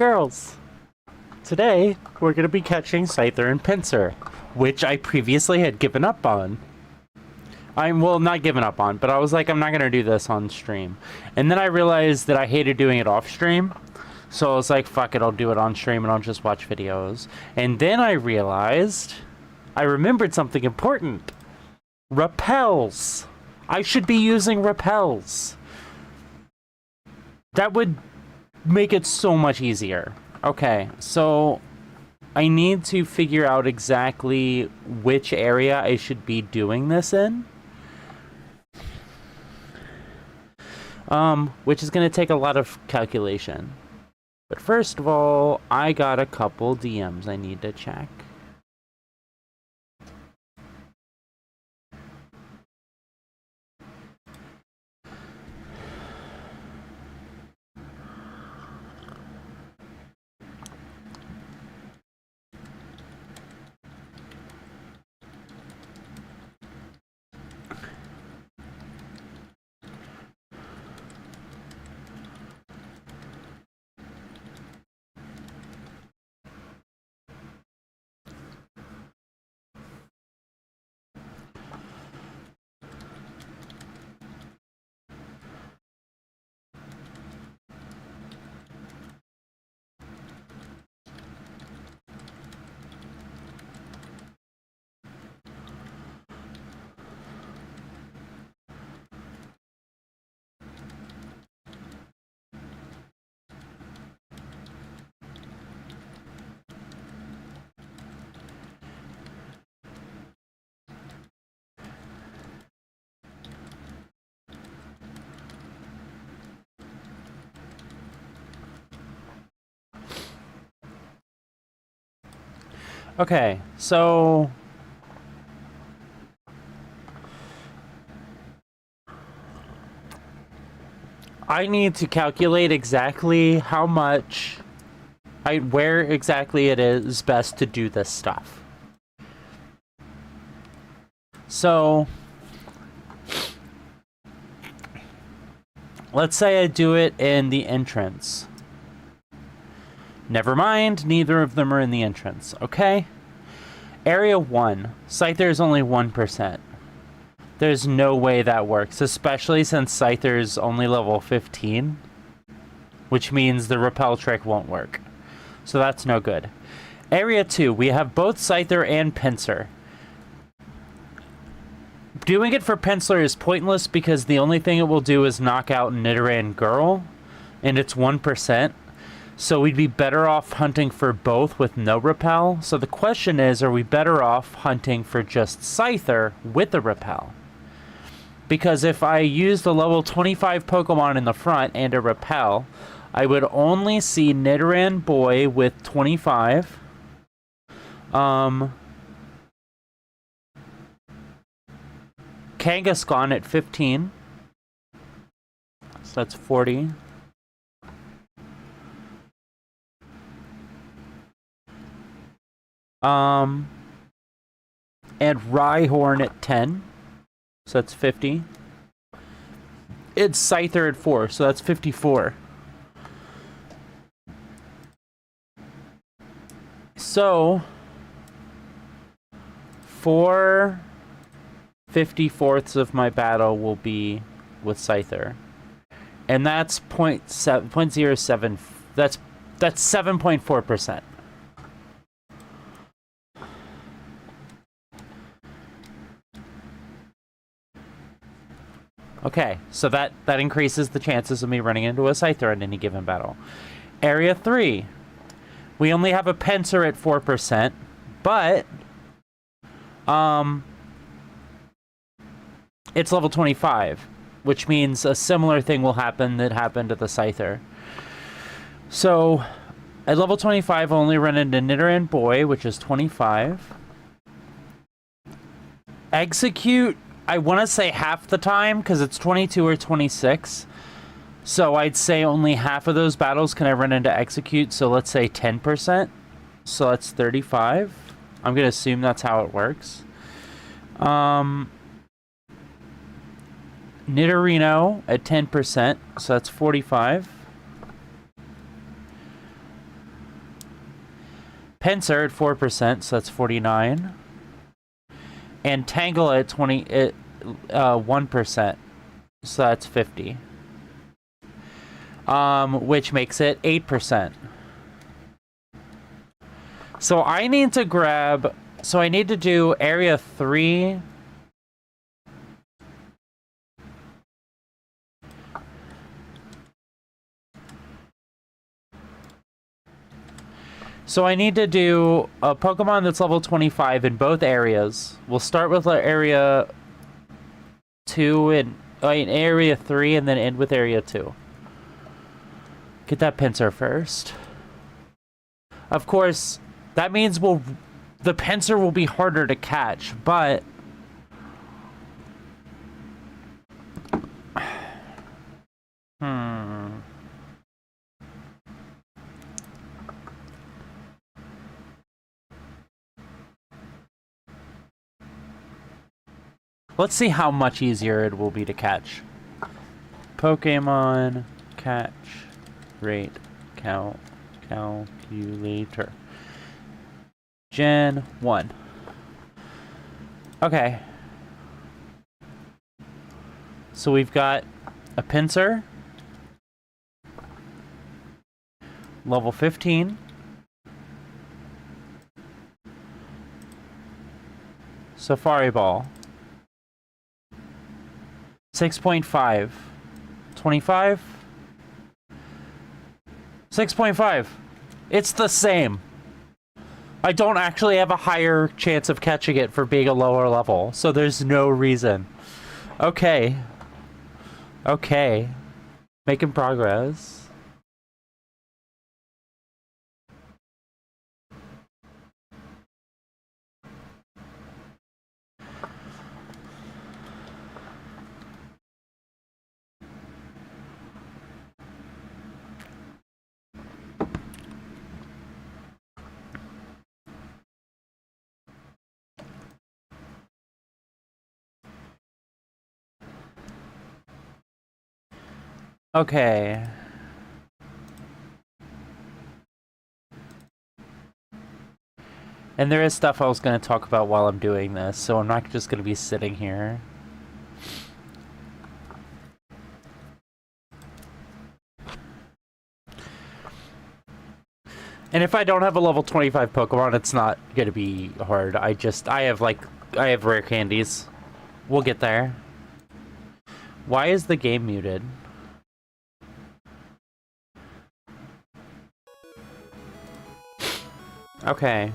girls. Today, we're going to be catching Scyther and Pinsir, which I previously had given up on. Well, not given up on, but I was like, I'm not going to do this on stream. And then I realized that I hated doing it off stream. So I was like, fuck it, I'll do it on stream and I'll just watch videos. And then I realized I remembered something important. Repels. I should be using repels. That would make it so much easier. Okay, so I need to figure out exactly which area I should be doing this in. Which is going to take a lot of calculation. But first of all, I got a couple DMs I need to check. Okay, so I need to calculate exactly how much, where exactly it is best to do this stuff. So let's say I do it in the entrance. Never mind, neither of them are in the entrance, okay? Area 1, Scyther is only 1%. There's no way that works, especially since Scyther's only level 15, which means the repel trick won't work. So that's no good. Area 2, we have both Scyther and Pinsir. Doing it for Pinsir is pointless because the only thing it will do is knock out Nidoran Girl, and it's 1%. So we'd be better off hunting for both with no repel. So the question is, are we better off hunting for just Scyther with a repel? Because if I use the level 25 Pokemon in the front and a repel, I would only see Nidoran Boy with 25. Kangaskhan at 15. So that's 40. And Rhyhorn at 10, so that's 50. It's Scyther at 4, so that's 54. So 4/54 of my battle will be with Scyther, and that's 0.07. That's 7.4%. Okay, so that increases the chances of me running into a Scyther in any given battle. Area 3. We only have a Pinsir at 4%, but it's level 25, which means a similar thing will happen that happened to the Scyther. So, at level 25, I only run into Nidoran Boy, which is 25. Execute, I want to say half the time, because it's 22 or 26. So I'd say only half of those battles can I run into Execute, so let's say 10%. So that's 35. I'm going to assume that's how it works. Nidorino at 10%, so that's 45. Pinsir at 4%, so that's 49. And Tangle at 1%, so that's 50. Which makes it 8%. So I need to grab... So I need to do area 3... So I need to do a Pokemon that's level 25 in both areas. We'll start with area 2 and area 3 and then end with area 2. Get that Pinsir first. Of course, that means the Pinsir will be harder to catch, but let's see how much easier it will be to catch. Pokemon catch rate calculator. Gen 1. Okay. So we've got a Pinsir. Level 15. Safari Ball. 6.5. 25. 6.5. It's the same. I don't actually have a higher chance of catching it for being a lower level, so there's no reason. Okay. Okay. Making progress. Okay. And there is stuff I was going to talk about while I'm doing this, so I'm not just going to be sitting here. And if I don't have a level 25 Pokemon, it's not going to be hard. I have rare candies. We'll get there. Why is the game muted? Okay.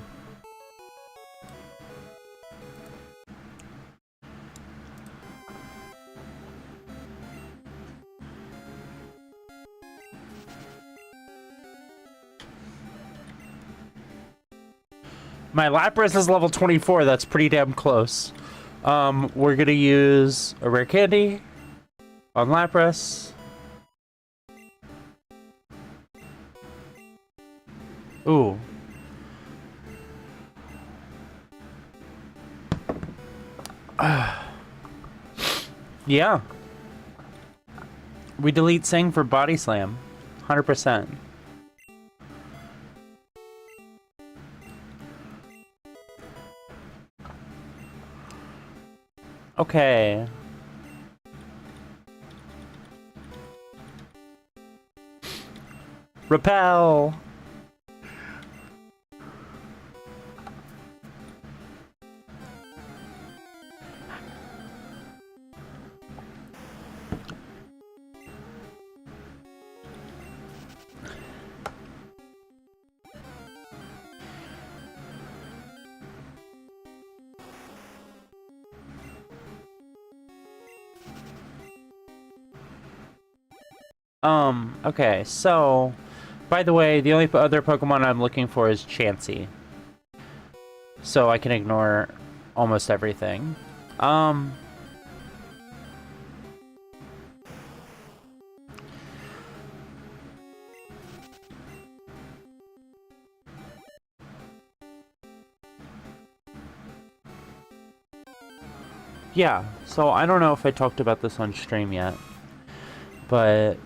My Lapras is level 24. That's pretty damn close. We're gonna use a rare candy on Lapras. Ooh. Yeah. We delete Sing for Body Slam. 100%. Okay. Repel. Okay, so, by the way, the only other Pokemon I'm looking for is Chansey. So I can ignore almost everything. Yeah, so I don't know if I talked about this on stream yet, but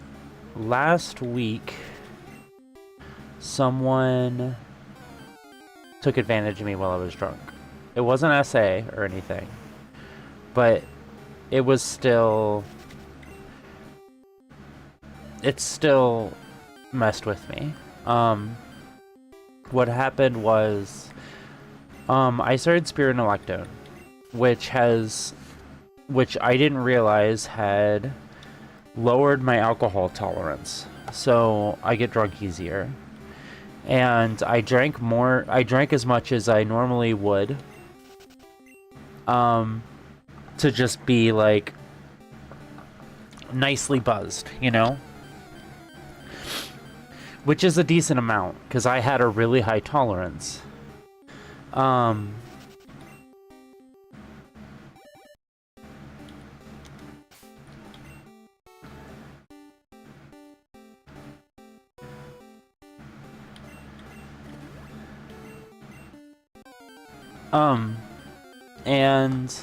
last week, someone took advantage of me while I was drunk. It wasn't SA or anything, but it was still... It still messed with me. What happened was, I started spironolactone, which I didn't realize had lowered my alcohol tolerance, so I get drunk easier. And I drank as much as I normally would, to just be, like, nicely buzzed, you know? Which is a decent amount, because I had a really high tolerance. And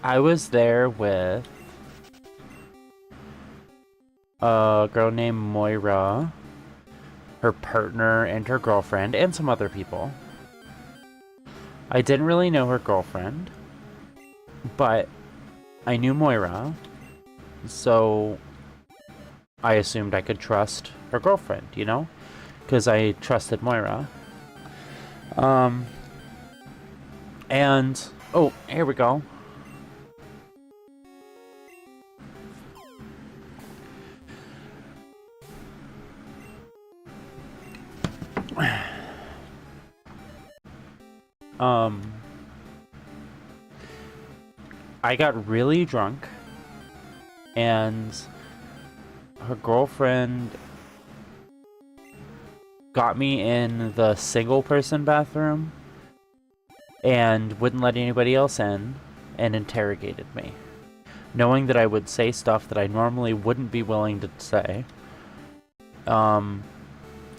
I was there with a girl named Moira, her partner, and her girlfriend, and some other people. I didn't really know her girlfriend, but I knew Moira, so I assumed I could trust her girlfriend, you know? Because I trusted Moira. And... oh, here we go. I got really drunk, and her girlfriend got me in the single-person bathroom and wouldn't let anybody else in and interrogated me, knowing that I would say stuff that I normally wouldn't be willing to say.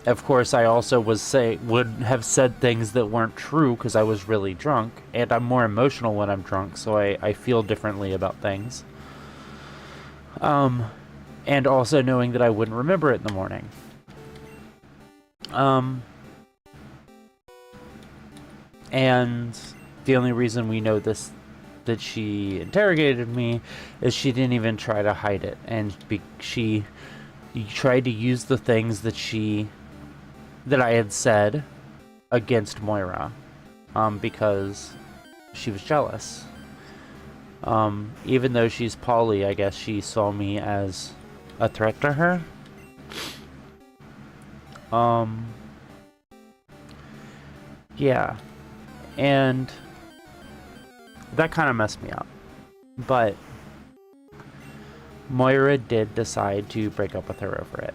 Of course, I also would have said things that weren't true because I was really drunk, and I'm more emotional when I'm drunk, so I feel differently about things. And also knowing that I wouldn't remember it in the morning. And the only reason we know this, that she interrogated me, is she didn't even try to hide it, and she tried to use the things that I had said against Moira, because she was jealous. Even though she's poly, I guess she saw me as a threat to her. Yeah. And that kind of messed me up. But Moira did decide to break up with her over it.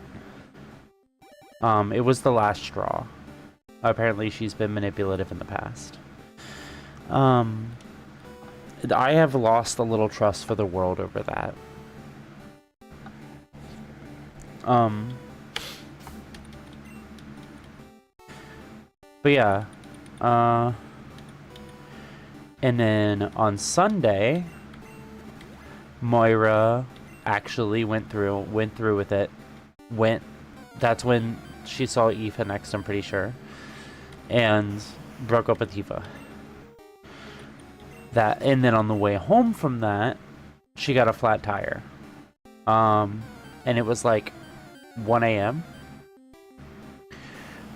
It was the last straw. Apparently she's been manipulative in the past. I have lost a little trust for the world over that. But yeah. And then on Sunday, Moira actually went through with it. That's when she saw Aoife next, I'm pretty sure, and broke up with Aoife. And then on the way home from that, she got a flat tire. And it was like 1 a.m.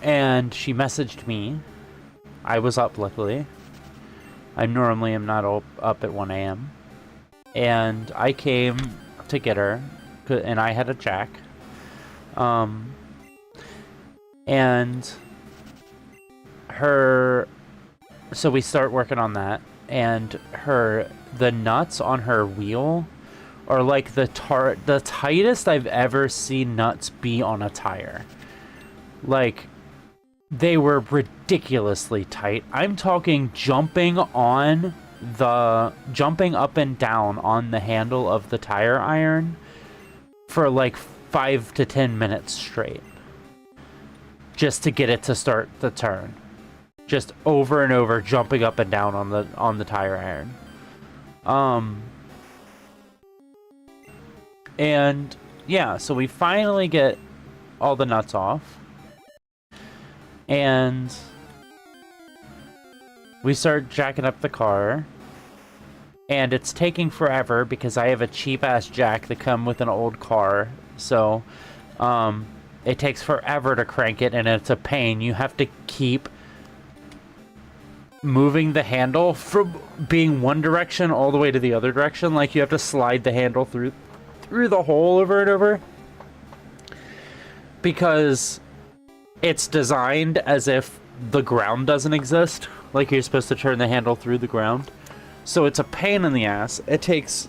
And she messaged me. I was up, luckily. I normally am not up at 1 a.m. And I came to get her, and I had a jack. And so we start working on that, and the nuts on her wheel are like the tightest I've ever seen nuts be on a tire. Like, they were ridiculously tight. I'm talking jumping up and down on the handle of the tire iron for like 5 to 10 minutes straight, just to get it to start the turn. Just over and over, jumping up and down on the tire iron. And yeah, so we finally get all the nuts off. And we start jacking up the car, and it's taking forever because I have a cheap-ass jack that come with an old car, so it takes forever to crank it, and it's a pain. You have to keep moving the handle from being one direction all the way to the other direction. Like, you have to slide the handle through the hole over and over, because it's designed as if the ground doesn't exist. Like, you're supposed to turn the handle through the ground. So it's a pain in the ass. It takes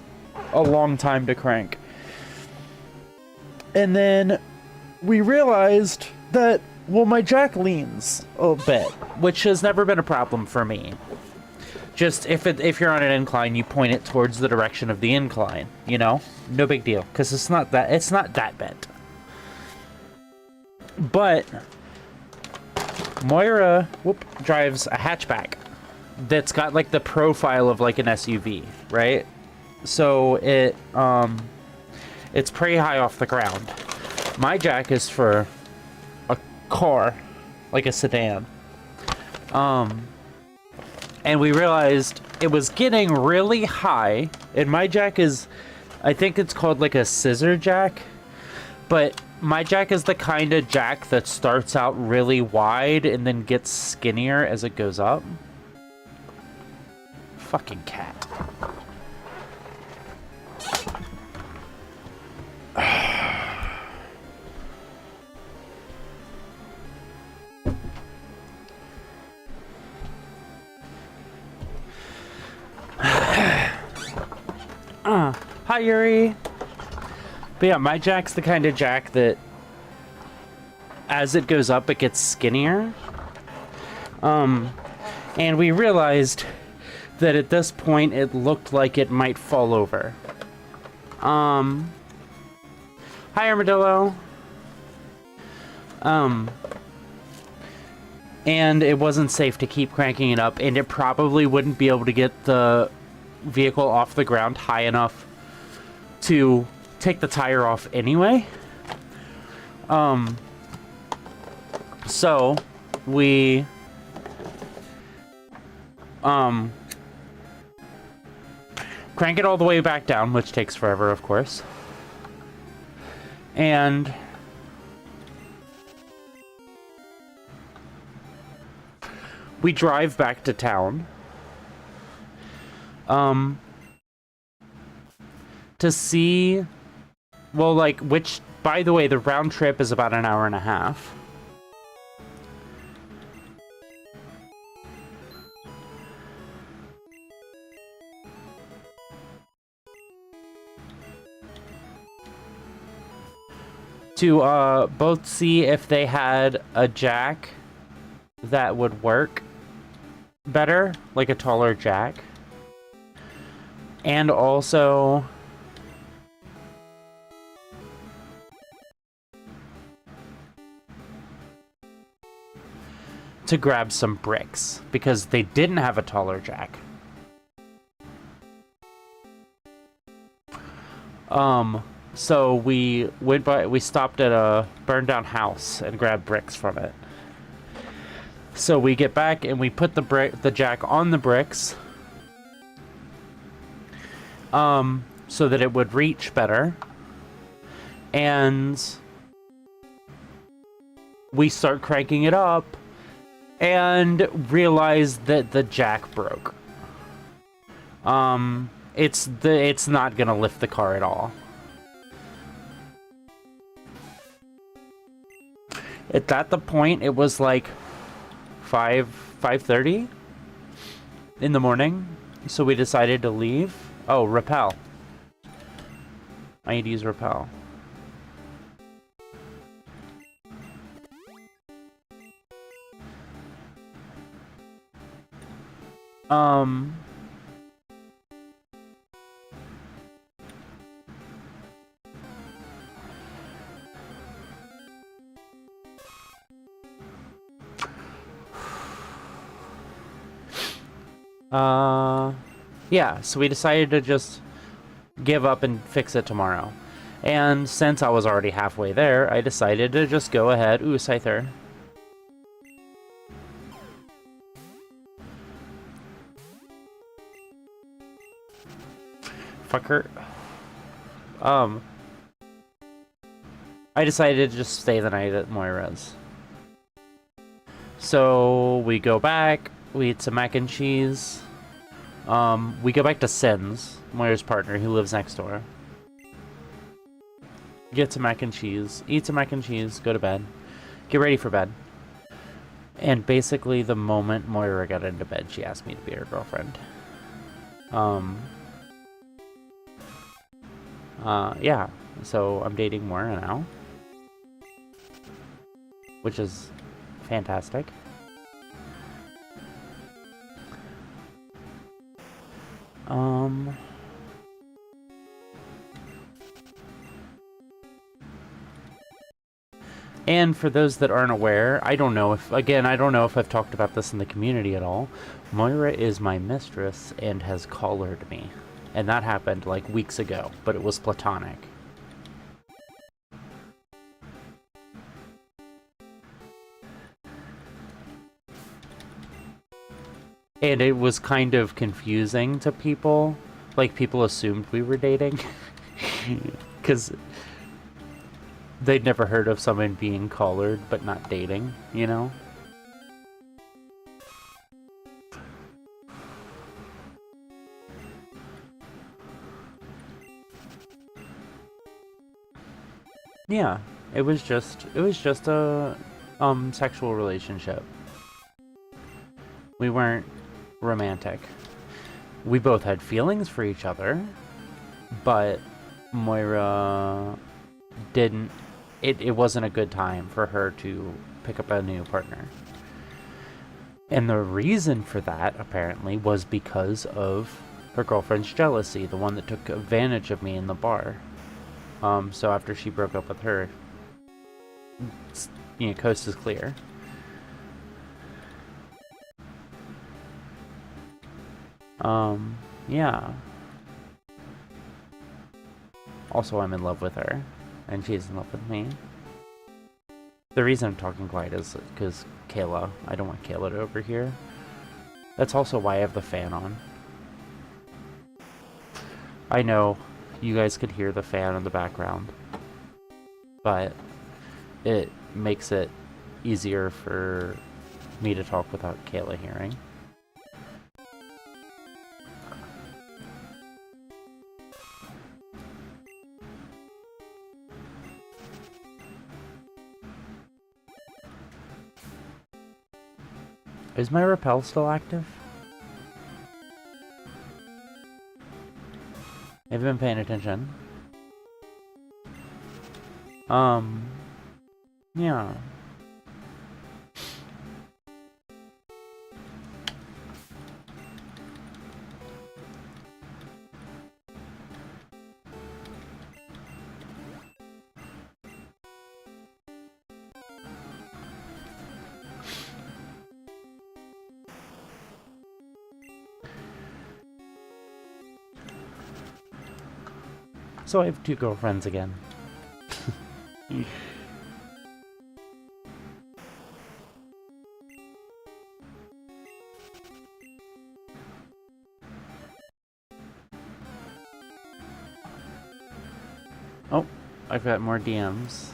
a long time to crank. And then we realized that, well, my jack leans a bit, which has never been a problem for me. Just if you're on an incline, you point it towards the direction of the incline, you know? No big deal, because it's not that bent. But Moira drives a hatchback that's got like the profile of like an SUV, right? So it's pretty high off the ground. My jack is for a car, like a sedan. And we realized it was getting really high, and my jack is, I think it's called like a scissor jack, but my jack is the kind of jack that starts out really wide and then gets skinnier as it goes up. Fucking cat. Hi, Yuri. But yeah, my jack's the kind of jack that as it goes up, it gets skinnier. And we realized that at this point, it looked like it might fall over. Hi, Armadillo. And it wasn't safe to keep cranking it up, and it probably wouldn't be able to get the vehicle off the ground high enough to take the tire off anyway. So we crank it all the way back down, which takes forever, of course. And we drive back to town. To see, well, like, which, by the way, the round trip is about an hour and a half. To, both see if they had a jack that would work better, like a taller jack. And also to grab some bricks, because they didn't have a taller jack. So we stopped at a burned down house and grabbed bricks from it. So we get back and we put the jack on the bricks, so that it would reach better. And we start cranking it up and realize that the jack broke. It's not gonna lift the car at all. At the point, it was like 5:30 in the morning, so we decided to leave. Oh, repel. I need to use repel. Yeah, so we decided to just give up and fix it tomorrow. And since I was already halfway there, I decided to just go ahead. Ooh, Scyther. Fucker. I decided to just stay the night at Moira's. So we go back, we eat some mac and cheese. We go back to Sin's, Moira's partner, who lives next door. Get some mac and cheese, eat some mac and cheese, go to bed. Get ready for bed. And basically the moment Moira got into bed, she asked me to be her girlfriend. Yeah, so I'm dating Moira now. Which is fantastic. And for those that aren't aware, I don't know if I've talked about this in the community at all. Moira is my mistress and has collared me. And that happened like weeks ago, but it was platonic. And it was kind of confusing to people. Like, people assumed we were dating. Because they'd never heard of someone being collared but not dating, you know? Yeah, it was just a sexual relationship. We weren't romantic. We both had feelings for each other, but Moira didn't. It wasn't a good time for her to pick up a new partner. And the reason for that, apparently, was because of her girlfriend's jealousy, the one that took advantage of me in the bar. So after she broke up with her, you know, coast is clear. Yeah. Also, I'm in love with her, and she's in love with me. The reason I'm talking quiet is because Kayla. I don't want Kayla to overhear. That's also why I have the fan on. I know you guys could hear the fan in the background, but it makes it easier for me to talk without Kayla hearing. Is my rappel still active? Have you been paying attention? Yeah. So I have two girlfriends again. Oh, I've got more DMs.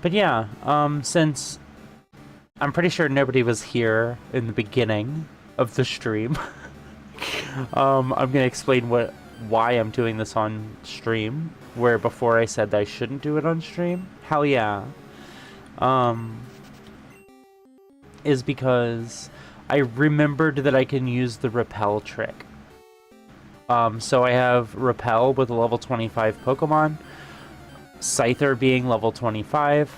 But yeah, since I'm pretty sure nobody was here in the beginning of the stream, I'm gonna explain why I'm doing this on stream, where before I said that I shouldn't do it on stream. Hell yeah. is because I remembered that I can use the repel trick. So I have repel with a level 25 Pokemon, Scyther being level 25,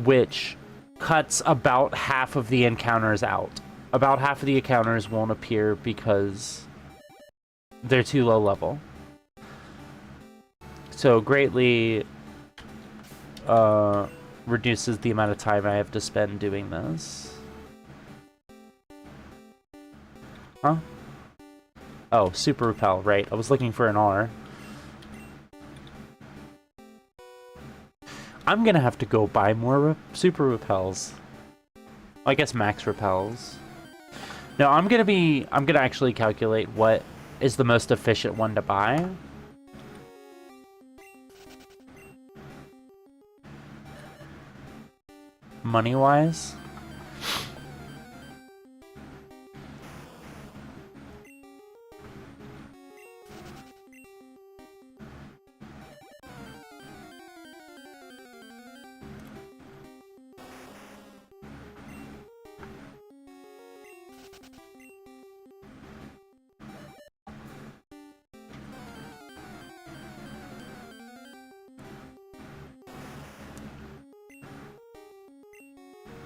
which cuts about half of the encounters out. About half of the encounters won't appear because they're too low level. So greatly reduces the amount of time I have to spend doing this. Huh? Oh, Super Repel, right. I was looking for an R. I'm gonna have to go buy more Super Repels. I guess Max Repels. No, I'm gonna actually calculate what is the most efficient one to buy. Money-wise.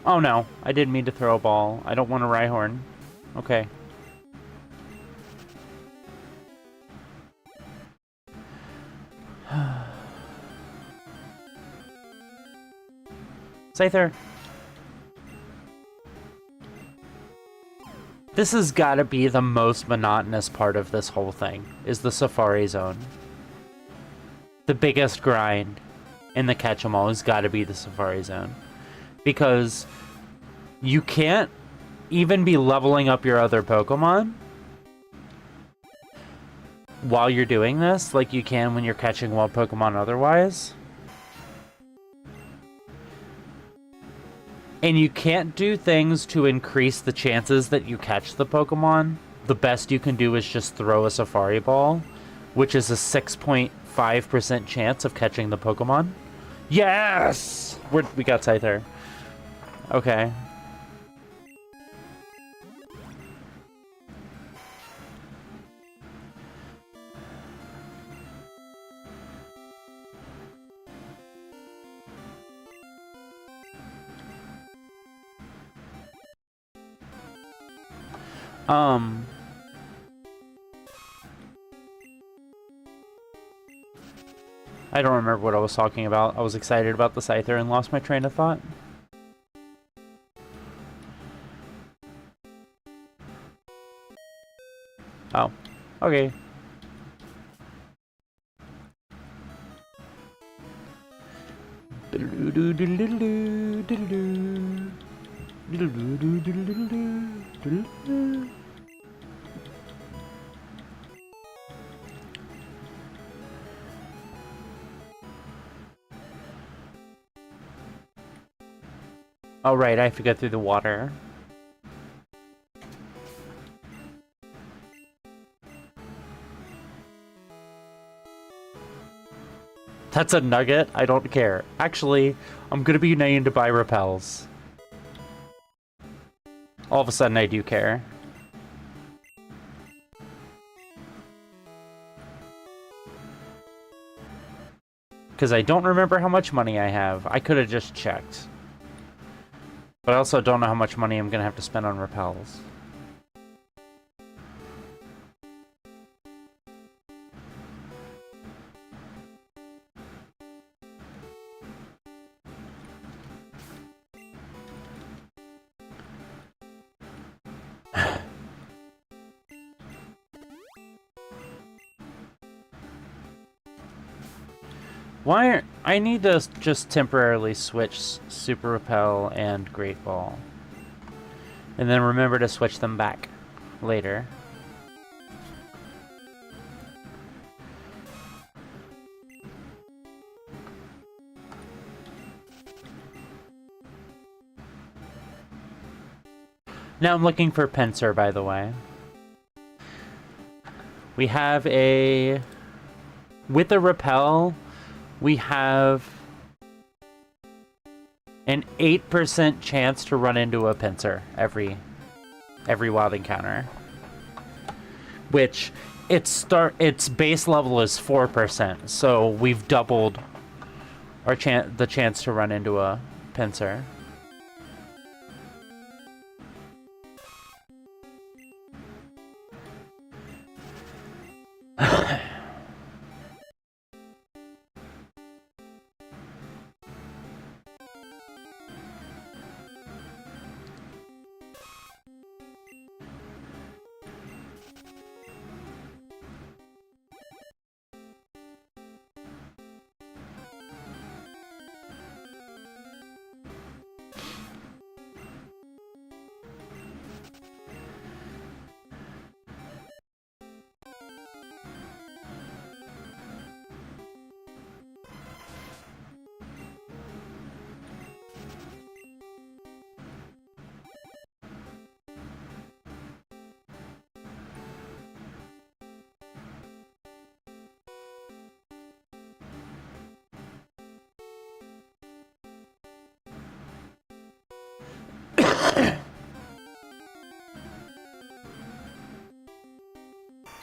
Oh no, I didn't mean to throw a ball. I don't want a Rhyhorn. Okay. Scyther. This has gotta be the most monotonous part of this whole thing, is the Safari Zone. The biggest grind in the Catch-em-all has gotta be the Safari Zone. Because you can't even be leveling up your other Pokemon while you're doing this, like you can when you're catching wild Pokemon otherwise. And you can't do things to increase the chances that you catch the Pokemon. The best you can do is just throw a Safari Ball, which is a 6.5% chance of catching the Pokemon. Yes! We got Scyther. Okay. I don't remember what I was talking about. I was excited about the Scyther and lost my train of thought. Oh, okay. Oh right, I have to go through the water. That's a nugget? I don't care. Actually, I'm gonna be needing to buy repels. All of a sudden I do care. Because I don't remember how much money I have. I could have just checked. But I also don't know how much money I'm gonna have to spend on repels. Why? I need to just temporarily switch Super Repel and Great Ball. And then remember to switch them back later. Now I'm looking for Pinsir, by the way. We have a... With a Repel... We have an 8% chance to run into a pincer every wild encounter. Which its base level is 4%, so we've doubled our the chance to run into a pincer.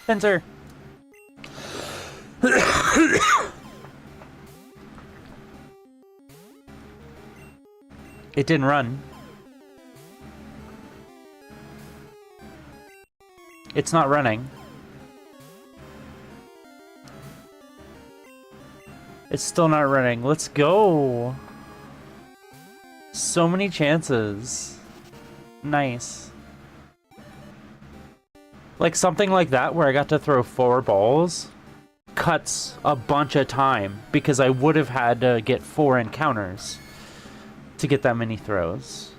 Pincer. It didn't run. It's not running. It's still not running. Let's go. So many chances. Nice. Like something like that where I got to throw 4 balls cuts a bunch of time because I would have had to get 4 encounters to get that many throws.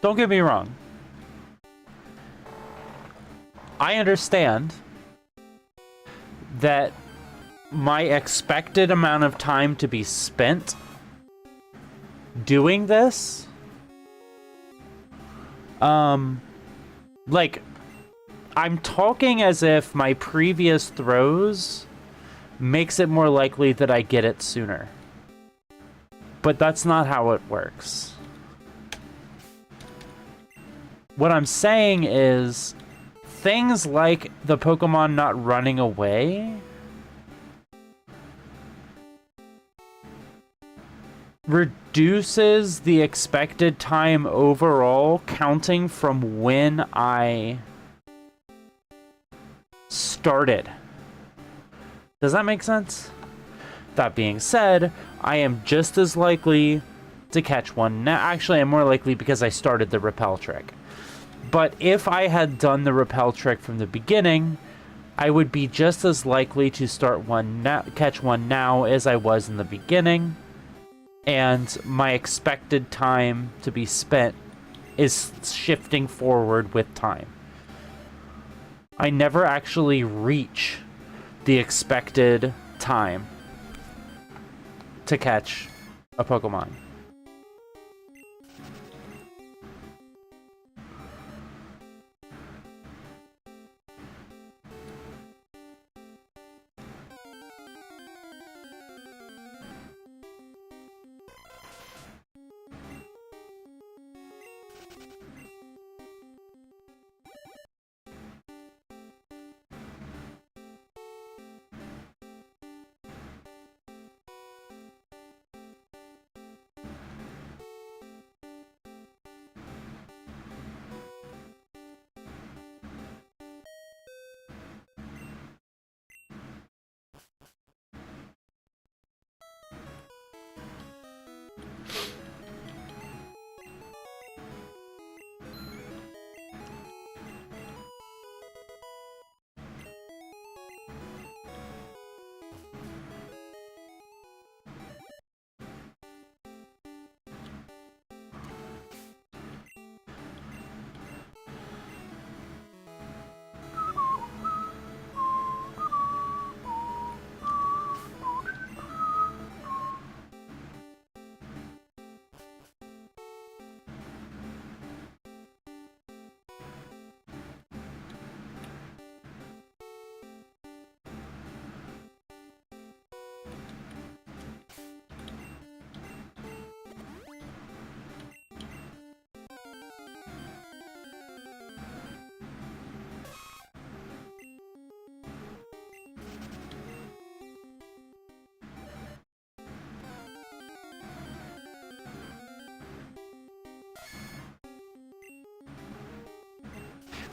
Don't get me wrong. I understand that my expected amount of time to be spent doing this, like, I'm talking as if my previous throws makes it more likely that I get it sooner. But that's not how it works. What I'm saying is, things like the Pokemon not running away reduces the expected time overall counting from when I started. Does that make sense? That being said, I am just as likely to catch one now. Actually, I'm more likely because I started the repel trick. But if I had done the repel trick from the beginning, I would be just as likely to start one now, catch one now as I was in the beginning. And my expected time to be spent is shifting forward with time. I never actually reach the expected time to catch a Pokemon.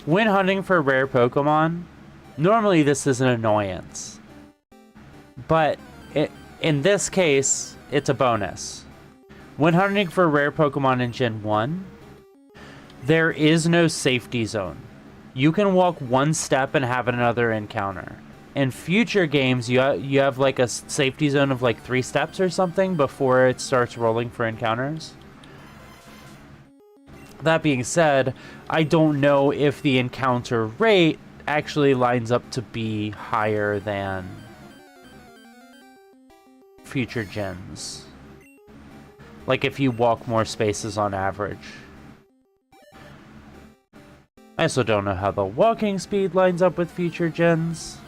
When hunting for rare Pokemon, normally this is an annoyance. But in this case, it's a bonus. When hunting for rare Pokemon in Gen 1, there is no safety zone. You can walk one step and have another encounter. In future games, you have like a safety zone of like 3 steps or something before it starts rolling for encounters. That being said, I don't know if the encounter rate actually lines up to be higher than future gens. Like if you walk more spaces on average. I also don't know how the walking speed lines up with future gens.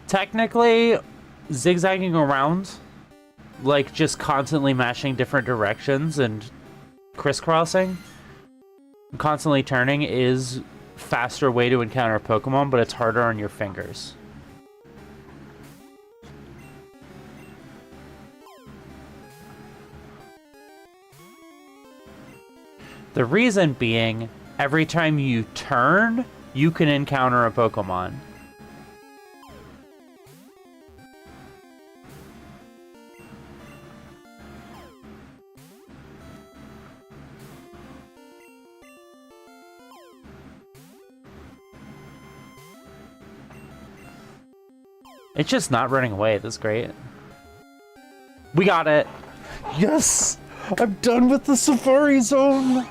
Technically, zigzagging around, like just constantly mashing different directions and crisscrossing, constantly turning is a faster way to encounter Pokemon, but it's harder on your fingers. The reason being, every time you turn, you can encounter a Pokemon. It's just not running away. That's great. We got it. Yes! I'm done with the Safari Zone!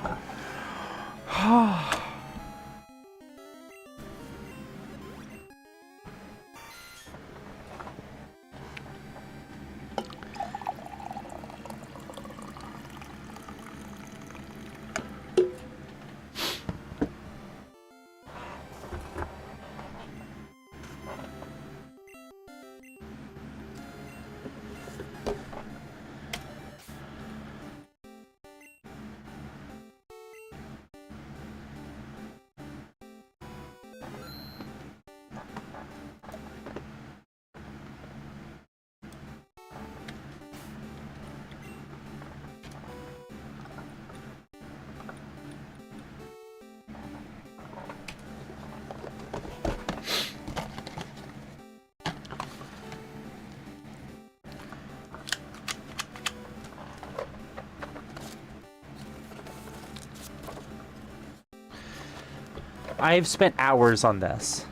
I've spent hours on this.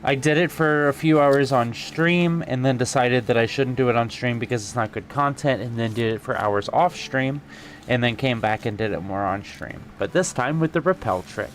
I did it for a few hours on stream and then decided that I shouldn't do it on stream because it's not good content, and then did it for hours off stream and then came back and did it more on stream. But this time with the repel trick.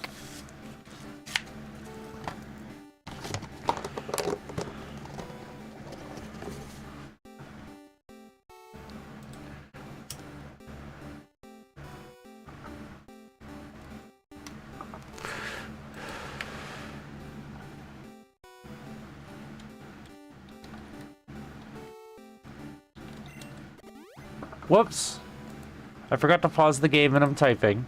Whoops. I forgot to pause the game and I'm typing.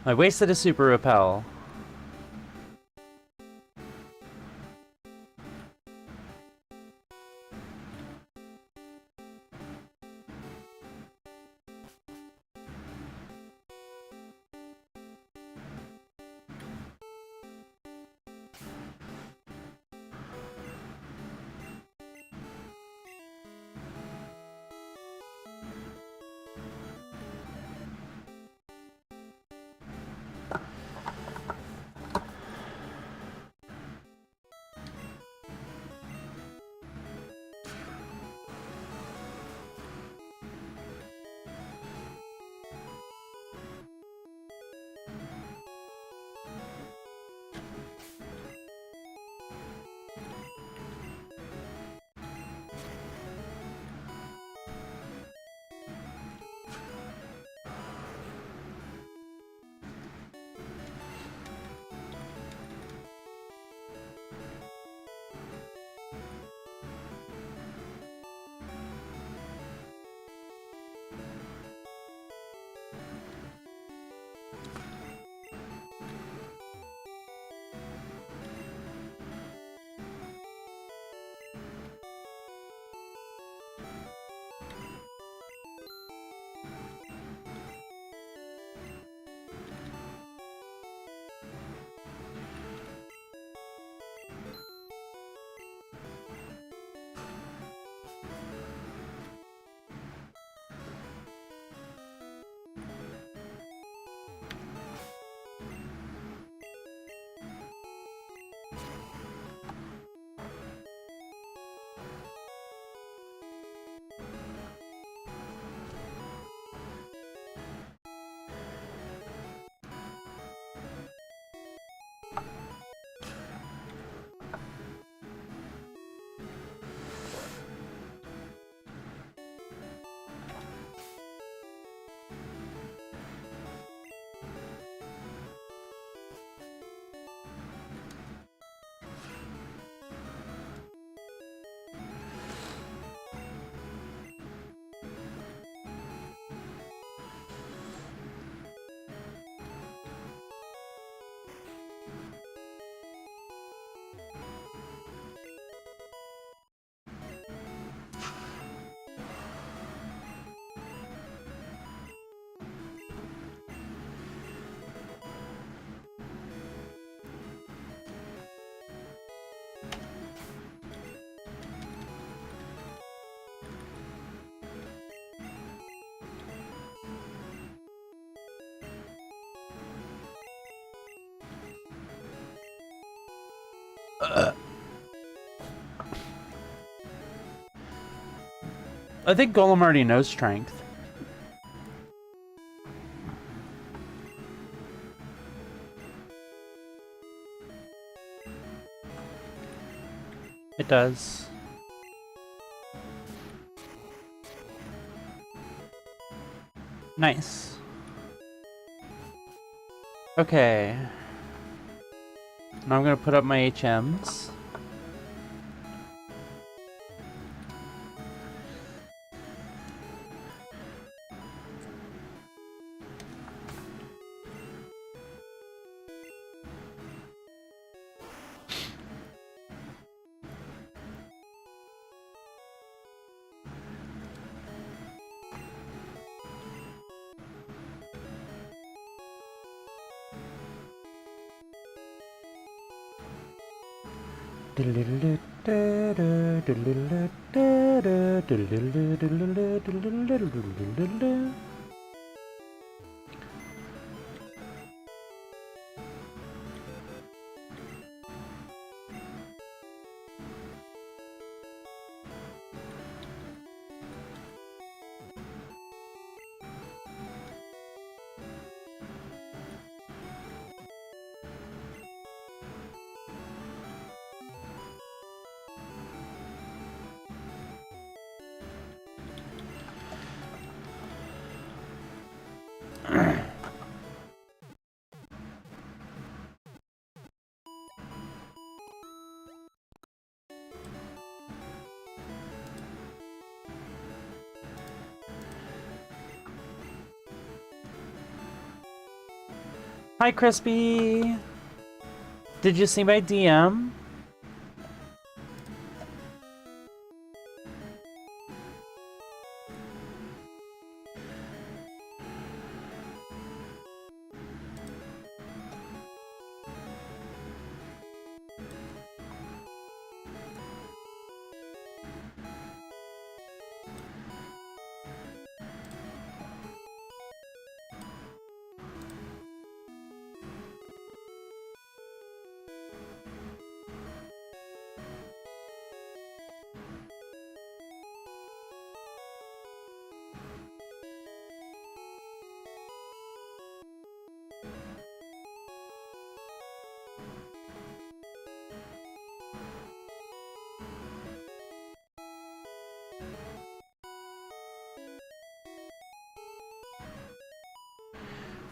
I wasted a super repel. I think Golem already knows strength. It does. Nice. Okay. Now I'm gonna put up my HMs. Hi, Crispy. Did you see my DM?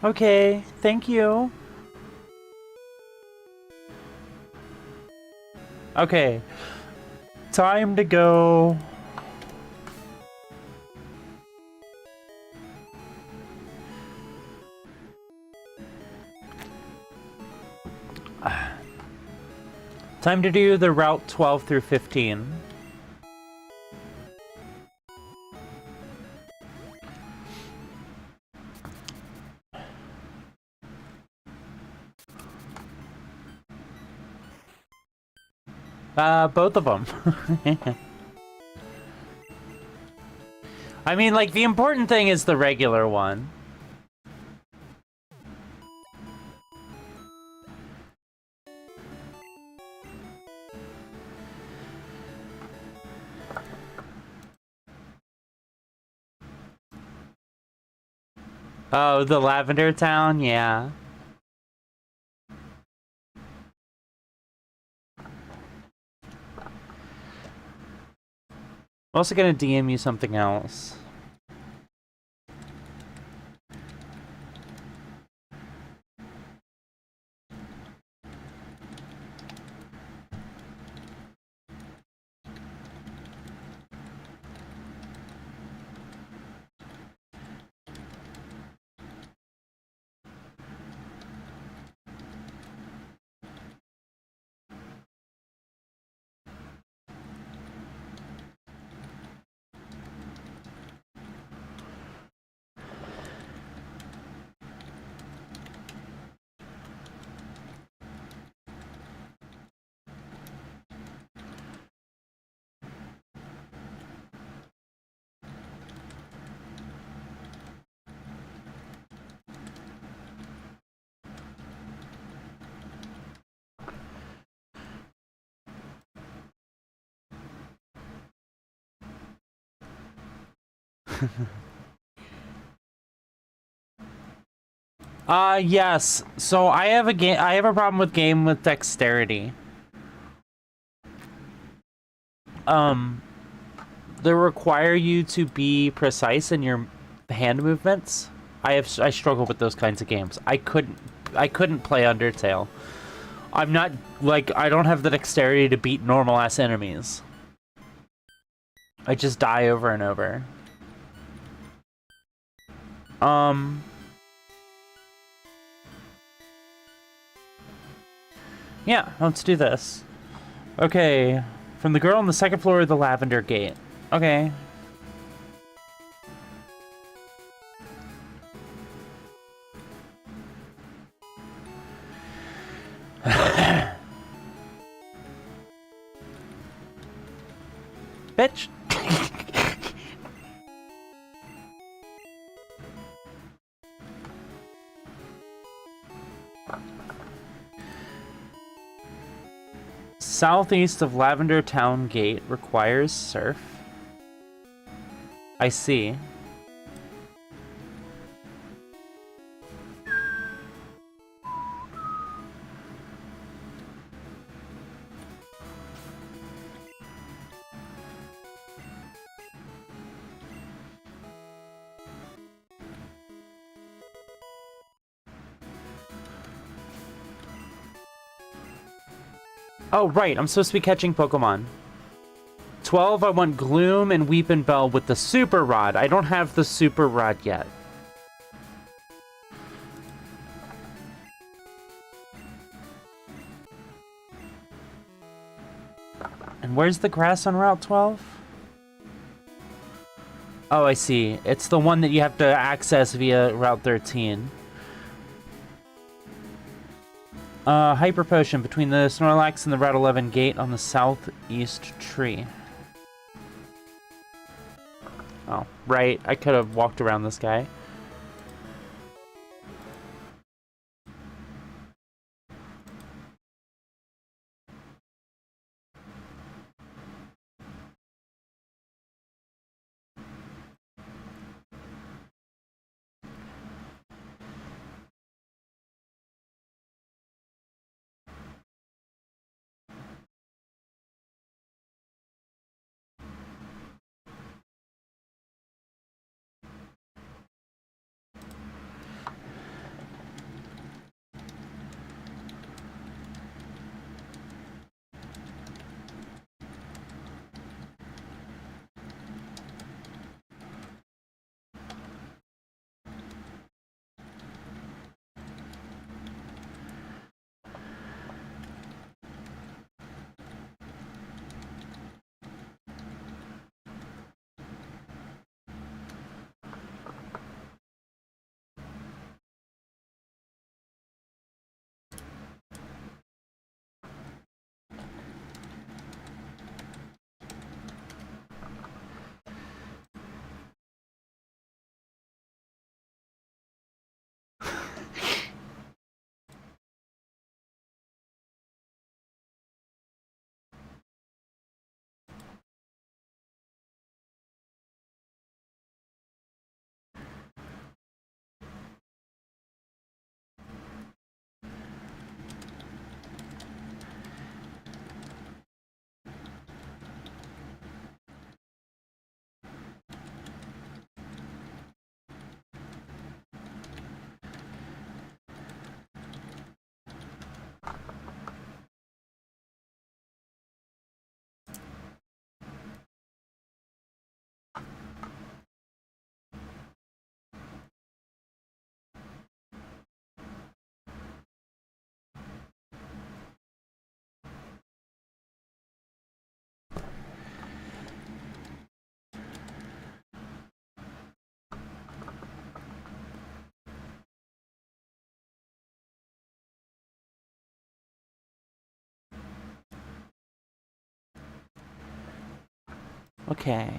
Okay, thank you. Okay, time to go. Time to do the route 12 through 15. Both of them. I mean, like, the important thing is the regular one. Oh, the Lavender Town? Yeah. I'm also gonna DM you something else. Yes. So I have a problem with game with dexterity. They require you to be precise in your hand movements. I struggle with those kinds of games. I couldn't play Undertale. I'm not, like, I don't have the dexterity to beat normal ass enemies. I just die over and over. Yeah, let's do this. Okay, from the girl on the second floor of the Lavender Gate. Okay. Bitch. Southeast of Lavender Town Gate requires surf. I see. Oh, right, I'm supposed to be catching Pokemon. 12, I want Gloom and Weepin' Bell with the Super Rod. I don't have the Super Rod yet. And where's the grass on Route 12? Oh, I see. It's the one that you have to access via Route 13. Hyper Potion between the Snorlax and the Route 11 gate on the southeast tree. Oh, right. I could have walked around this guy. Okay.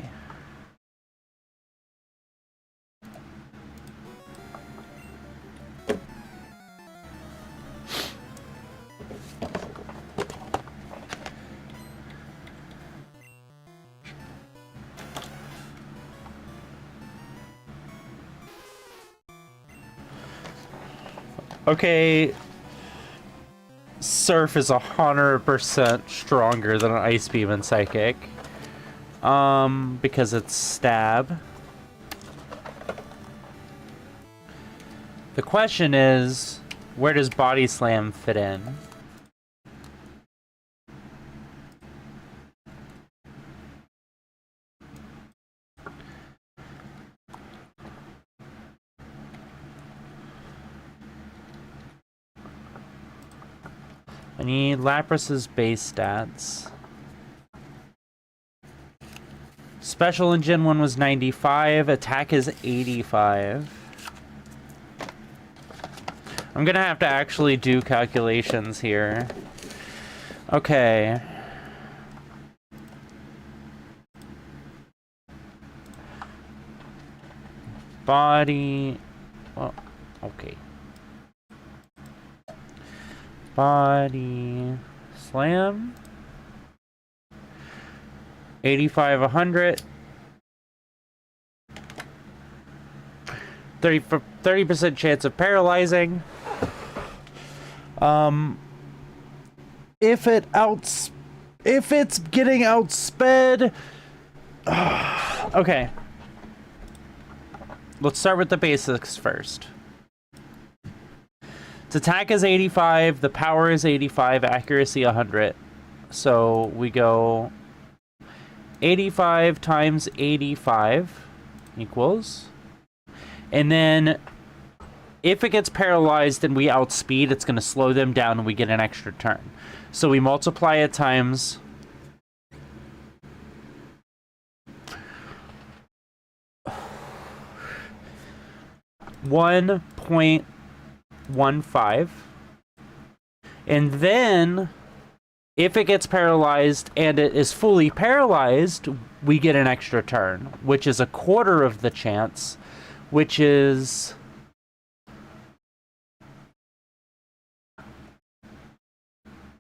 Okay, Surf is 100% stronger than an Ice Beam and Psychic. Because it's stab. The question is, where does Body Slam fit in? I need Lapras's base stats. Special in Gen 1 was 95. Attack is 85. I'm gonna have to actually do calculations here. Okay. Body... Well, okay. Body Slam. 85, 100. 30% chance of paralyzing. If it's getting outsped. Okay. Let's start with the basics first. Its attack is 85, the power is 85, accuracy 100. So we go 85 times 85 equals. And then if it gets paralyzed and we outspeed, it's going to slow them down and we get an extra turn. So we multiply it times 1.15. And then if it gets paralyzed and it is fully paralyzed, we get an extra turn, which is a quarter of the chance, which is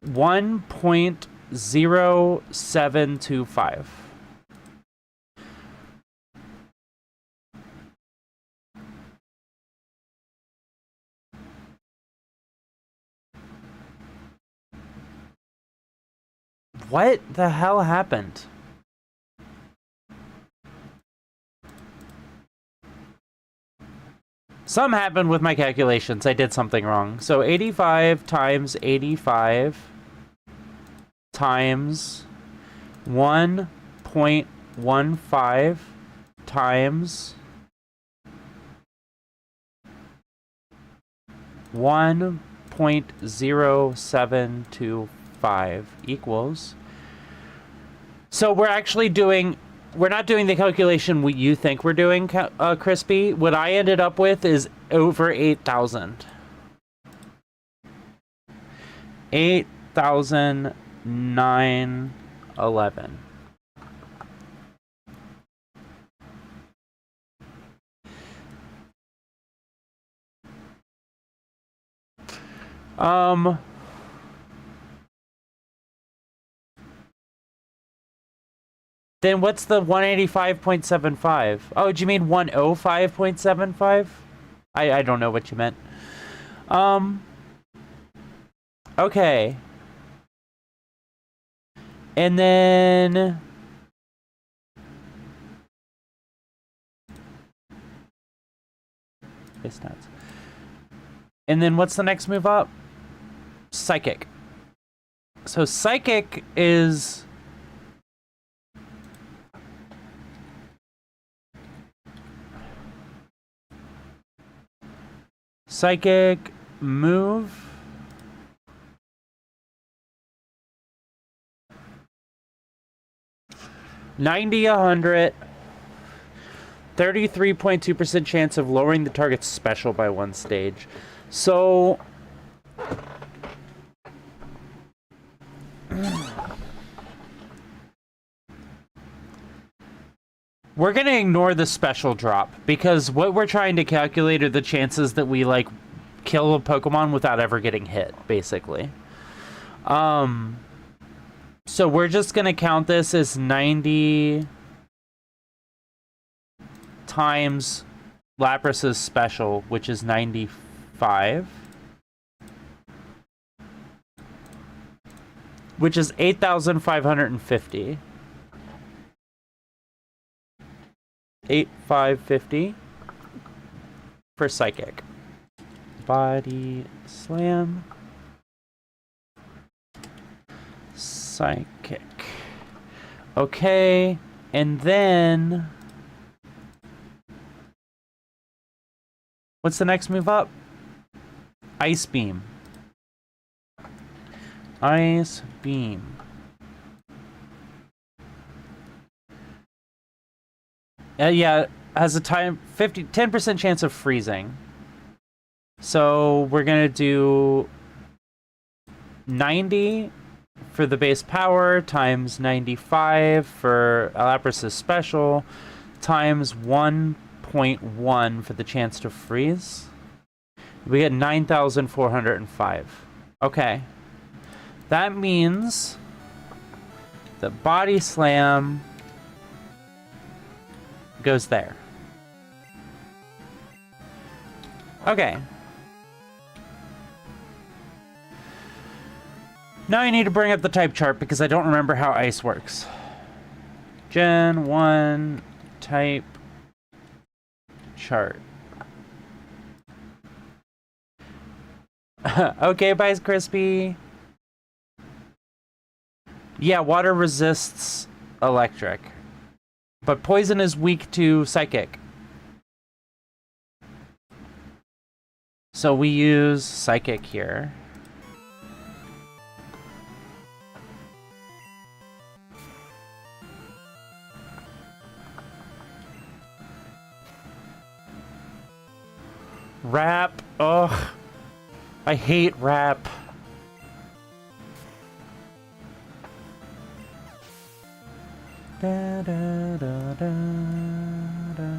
1.0725. What the hell happened? Something happened with my calculations. I did something wrong. So 85 times 85 times 1.15 times 1.0725 equals. So we're actually doing, we're not doing the calculation you think we're doing, Crispy. What I ended up with is over 8,000. 8,911. Then what's the 185.75? Oh, do you mean 105.75? I don't know what you meant. Okay. And then stats. And then what's the next move up? Psychic. So Psychic is Psychic move. $90, 100. 33.2% chance of lowering the target's special by one stage. So we're going to ignore the special drop because what we're trying to calculate are the chances that we like kill a Pokemon without ever getting hit, basically. So we're just going to count this as 90 times Lapras's special, which is 95. which is 8,550. 8,550 for psychic. Body slam. Psychic. Okay, and then what's the next move up? Ice beam. Ice beam. Yeah, has a 10% chance of freezing. So we're gonna do 90 for the base power times 95 for Alapras's special times 1.1 for the chance to freeze. We get 9,405. Okay. That means the body slam goes there. Okay. Now I need to bring up the type chart because I don't remember how ice works. Gen 1 type chart. Okay, bye, Crispy. Yeah, water resists electric. But poison is weak to psychic. So we use psychic here. Rap. Ugh. I hate rap. Da, da, da, da, da.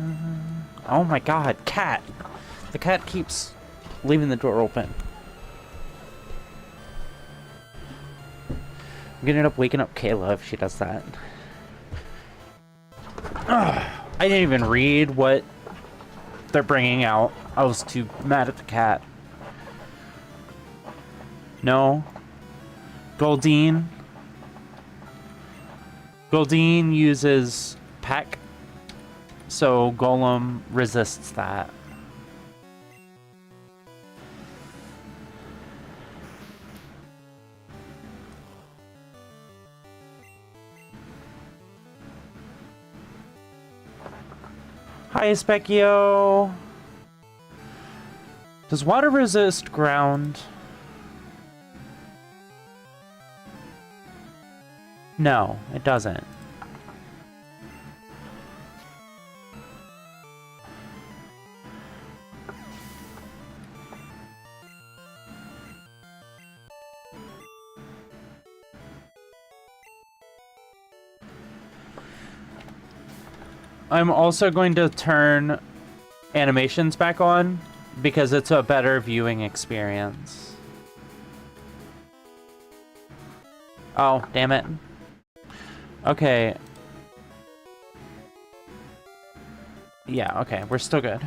Oh my god, cat. The cat keeps leaving the door open. I'm gonna end up waking up Kayla if she does that. Ugh. I didn't even read what they're bringing out. I was too mad at the cat. No. Goldeen. Goldeen uses Peck, so Golem resists that. Hi, Specchio. Does water resist ground? No, it doesn't. I'm also going to turn animations back on because it's a better viewing experience. Oh, damn it. Okay. Yeah, okay, we're still good.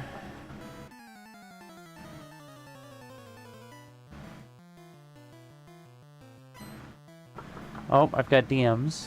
Oh, I've got DMs.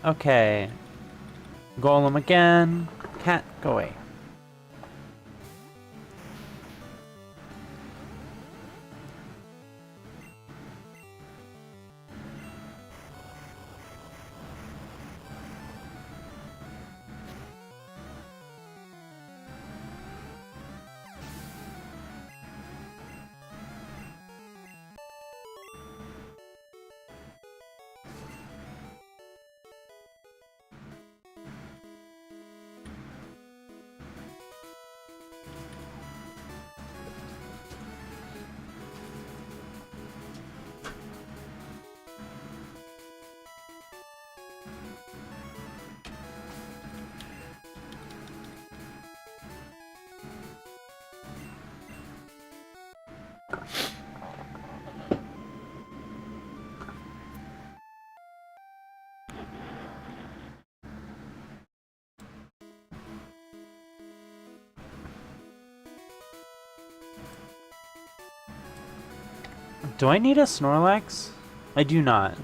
Okay. Golem again. Cat, go away. Do I need a Snorlax? I do not.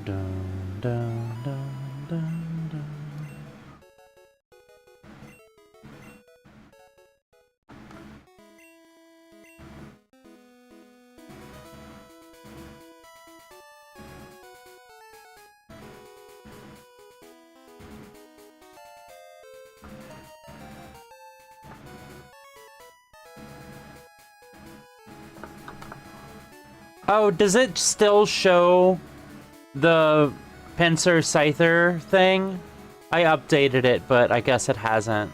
Dun, dun, dun, dun, dun. Oh, does it still show the Pinsir Scyther thing? I updated it, but I guess it hasn't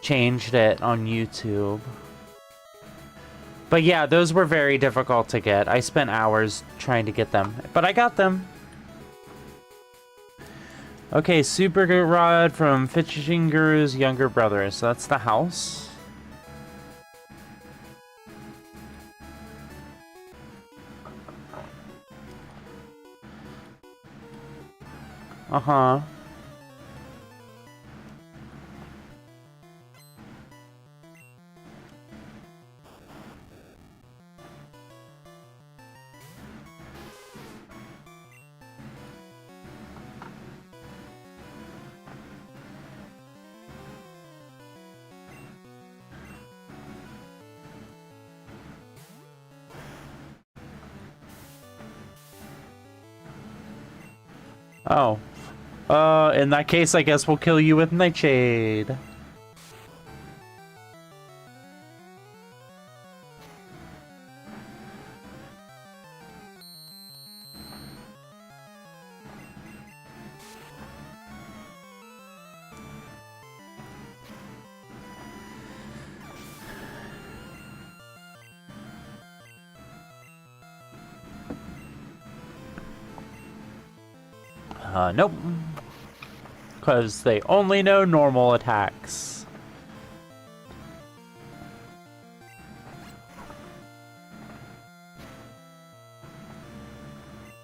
changed it on YouTube. But yeah, those were very difficult to get. I spent hours trying to get them, but I got them. Okay, Super Rod from Fishing Guru's younger brother. So that's the house. Uh-huh. Oh. In that case, I guess we'll kill you with Nightshade. Nope. Because they only know normal attacks.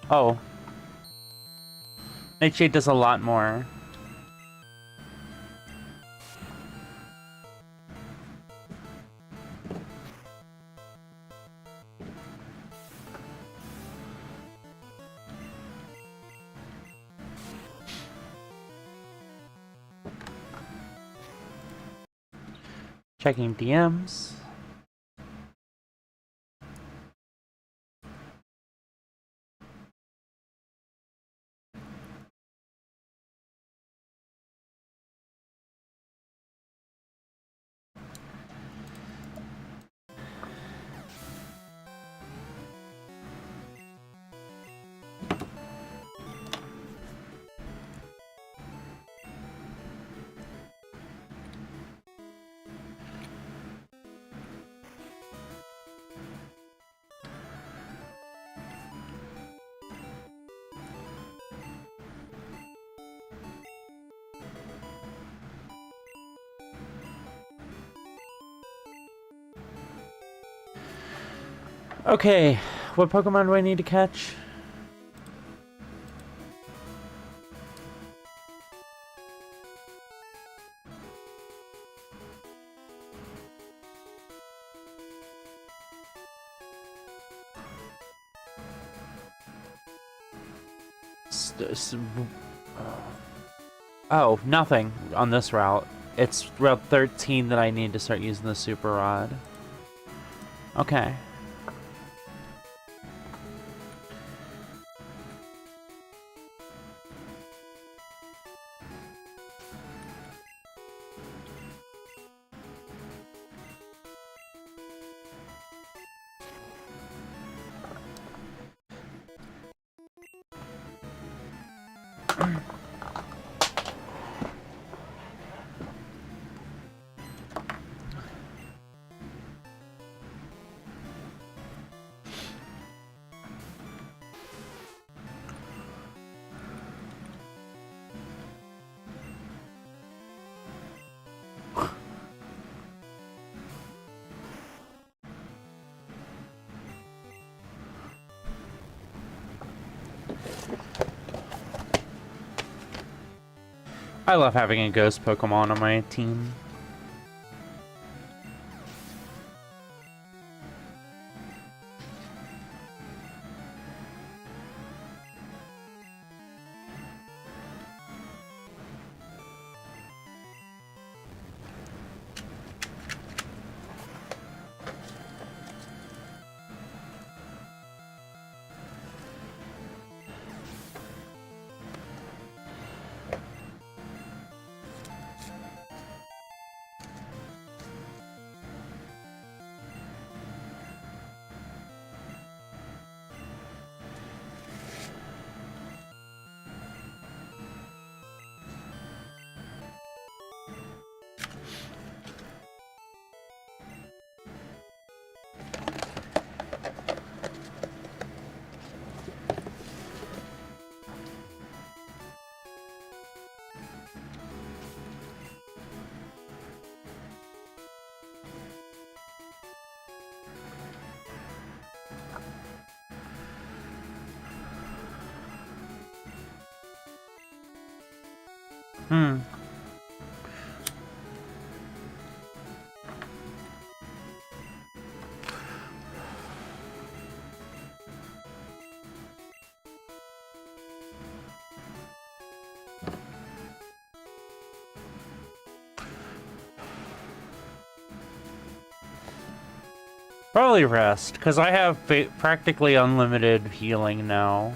Oh. Nightshade does a lot more. Checking DMs. Okay, what Pokemon do I need to catch? Oh, nothing on this route. it's Route 13 that I need to start using the super rod. Okay. I love having a ghost Pokemon on my team. Probably rest, because I have practically unlimited healing now.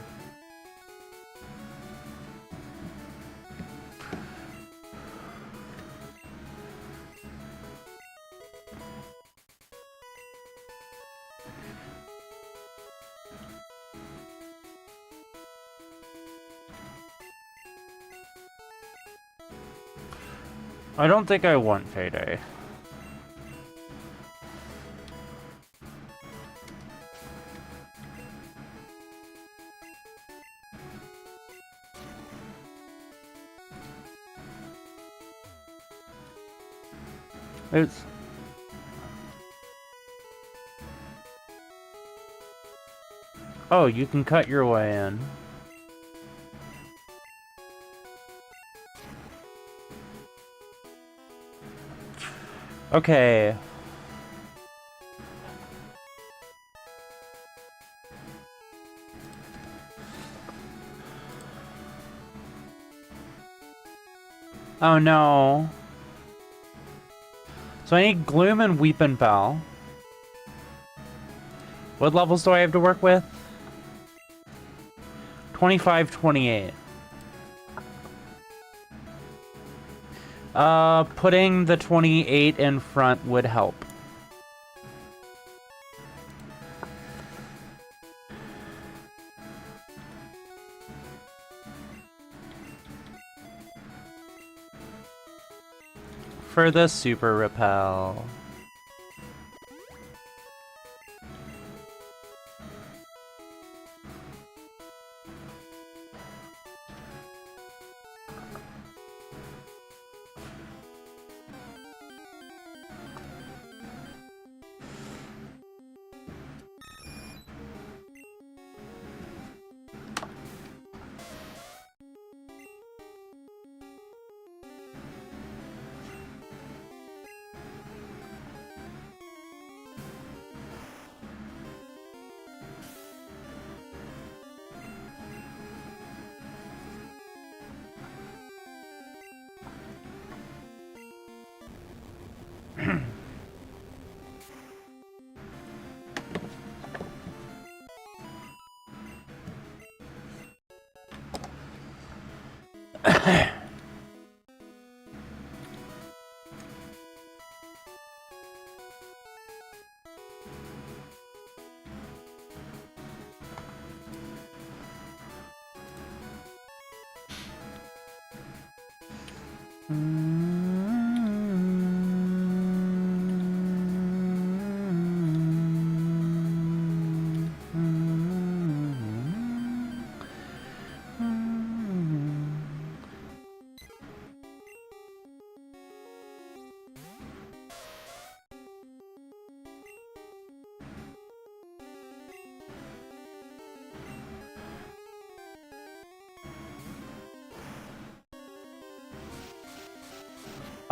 I don't think I want Payday. It's... Oh, you can cut your way in. Okay. Oh no. So I need Gloom and Weepinbell. What levels do I have to work with? 25, 28. Putting the 28 in front would help. For the Super Repel.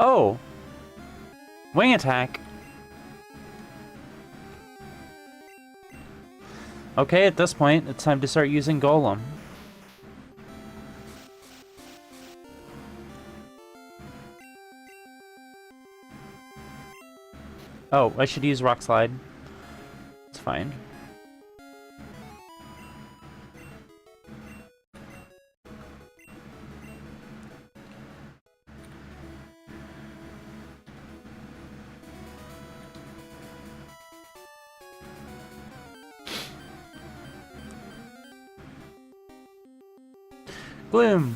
Oh! Wing attack! Okay, at this point, it's time to start using Golem. Oh, I should use Rock Slide. It's fine. Gloom!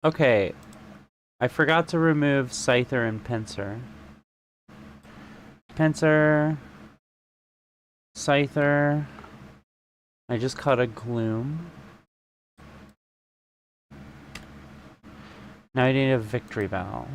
Okay, I forgot to remove Scyther and Pinsir. Pinsir, Scyther, I just caught a Gloom. Now I need a Victory Bow.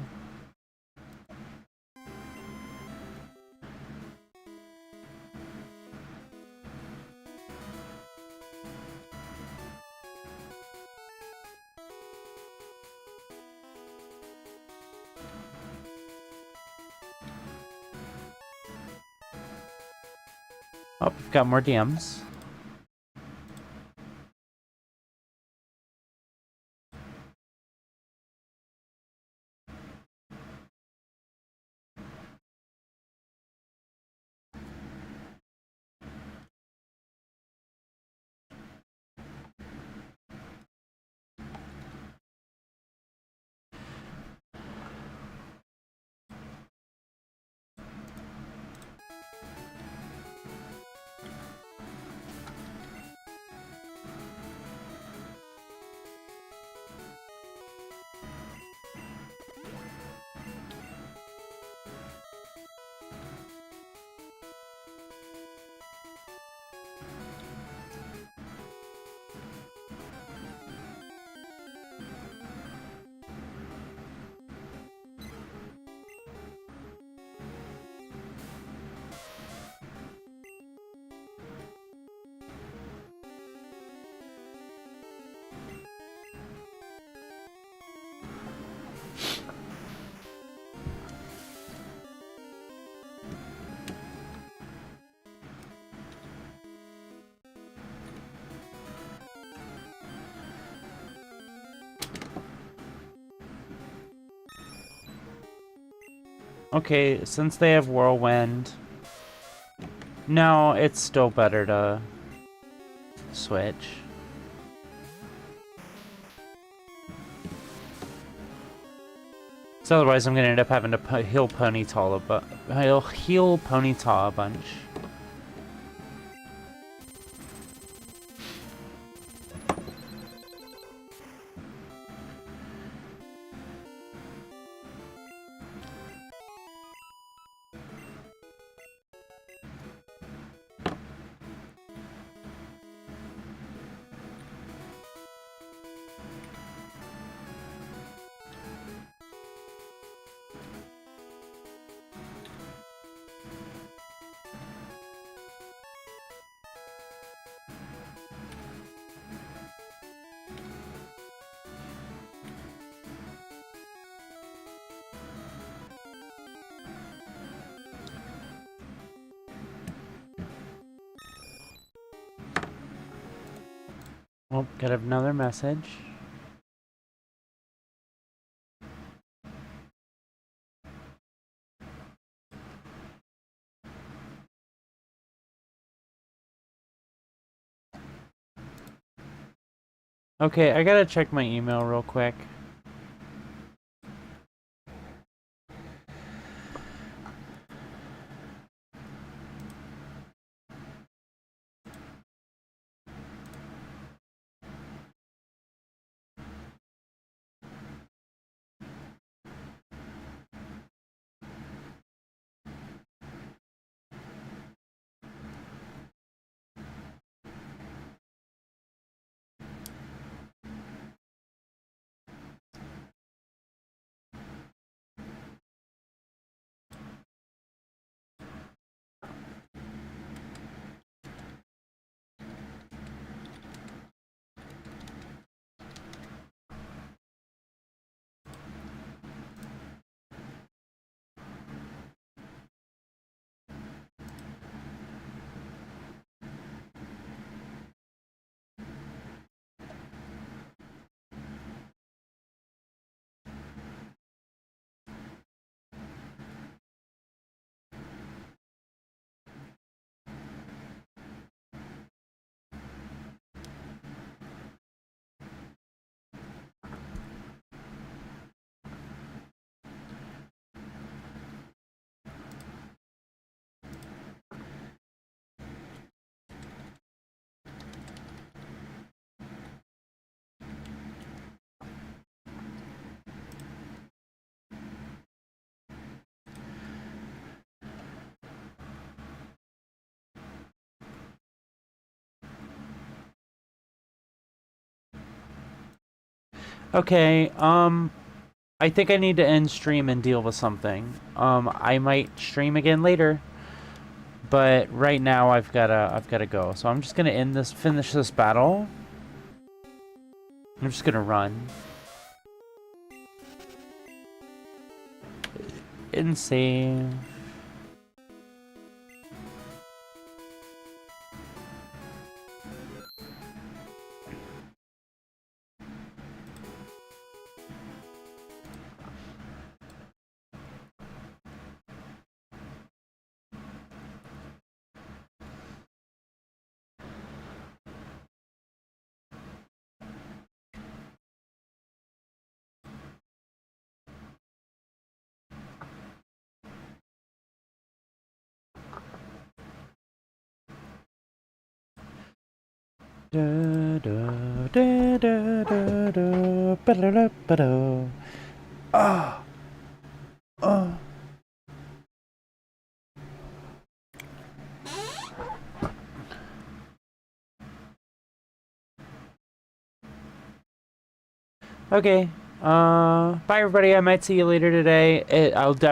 Oh, we've got more DMs. Okay, since they have Whirlwind... No, it's still better to switch. So otherwise I'm gonna end up having to heal Ponyta a bunch. Oh, got another message. Okay, I gotta check my email real quick. Okay, I think I need to end stream and deal with something. I might stream again later, but right now I've gotta go. So I'm just gonna finish this battle. I'm just gonna run. And save. Da, da, da, da, da, da, ba, da, da, ba, da. Ah. Oh. Okay. Bye everybody. I might see you later today. I'll definitely